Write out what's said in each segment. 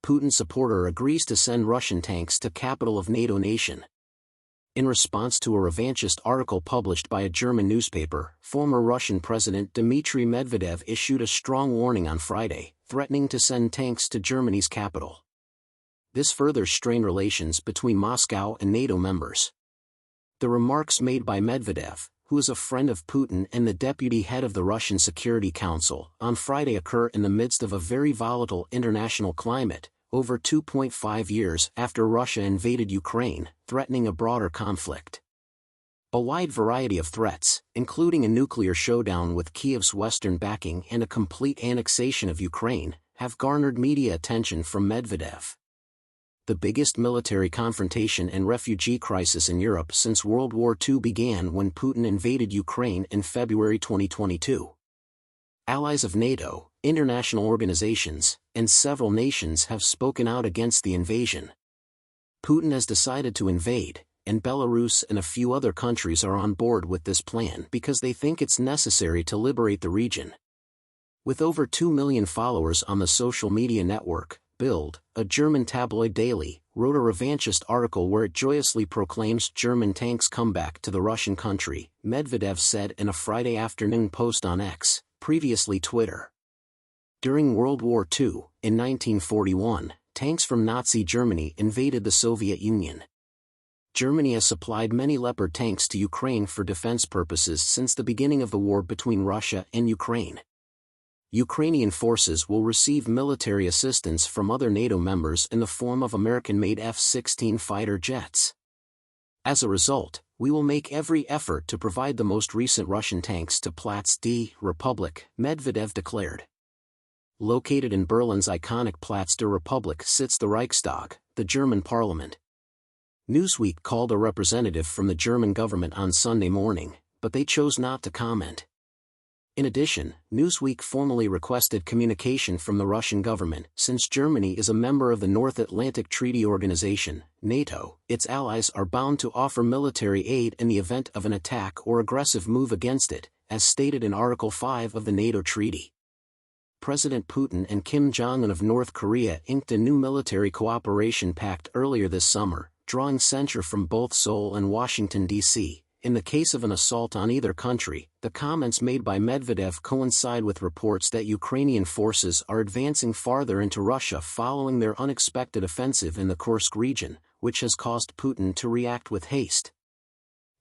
Putin supporter agrees to send Russian tanks to capital of NATO nation. In response to a revanchist article published by a German newspaper, former Russian President Dmitry Medvedev issued a strong warning on Friday, threatening to send tanks to Germany's capital. This further strained relations between Moscow and NATO members. The remarks made by Medvedev, who is a friend of Putin and the deputy head of the Russian Security Council, on Friday occur in the midst of a very volatile international climate, over 2.5 years after Russia invaded Ukraine, threatening a broader conflict. A wide variety of threats, including a nuclear showdown with Kyiv's western backing and a complete annexation of Ukraine, have garnered media attention from Medvedev. The biggest military confrontation and refugee crisis in Europe since World War II began when Putin invaded Ukraine in February 2022. Allies of NATO, international organizations, and several nations have spoken out against the invasion. Putin has decided to invade, and Belarus and a few other countries are on board with this plan because they think it's necessary to liberate the region. With over 2 million followers on the social media network, Bild, a German tabloid daily, wrote a revanchist article where it joyously proclaims German tanks come back to the Russian country, Medvedev said in a Friday afternoon post on X, previously Twitter. During World War II, in 1941, tanks from Nazi Germany invaded the Soviet Union. Germany has supplied many Leopard tanks to Ukraine for defense purposes since the beginning of the war between Russia and Ukraine. Ukrainian forces will receive military assistance from other NATO members in the form of American-made F-16 fighter jets. As a result, we will make every effort to provide the most recent Russian tanks to Platz der Republik, Medvedev declared. Located in Berlin's iconic Platz der Republik sits the Reichstag, the German parliament. Newsweek called a representative from the German government on Sunday morning, but they chose not to comment. In addition, Newsweek formally requested communication from the Russian government. Since Germany is a member of the North Atlantic Treaty Organization, NATO, its allies are bound to offer military aid in the event of an attack or aggressive move against it, as stated in Article 5 of the NATO Treaty. President Putin and Kim Jong-un of North Korea inked a new military cooperation pact earlier this summer, drawing censure from both Seoul and Washington, D.C. In the case of an assault on either country, the comments made by Medvedev coincide with reports that Ukrainian forces are advancing farther into Russia following their unexpected offensive in the Kursk region, which has caused Putin to react with haste.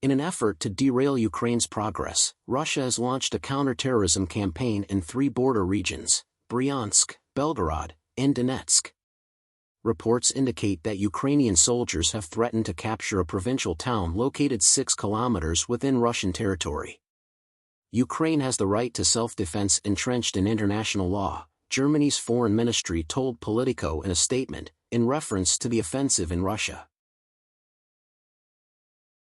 In an effort to derail Ukraine's progress, Russia has launched a counter-terrorism campaign in 3 border regions, Bryansk, Belgorod, and Donetsk. Reports indicate that Ukrainian soldiers have threatened to capture a provincial town located 6 kilometers within Russian territory. Ukraine has the right to self-defense entrenched in international law, Germany's foreign ministry told Politico in a statement, in reference to the offensive in Russia.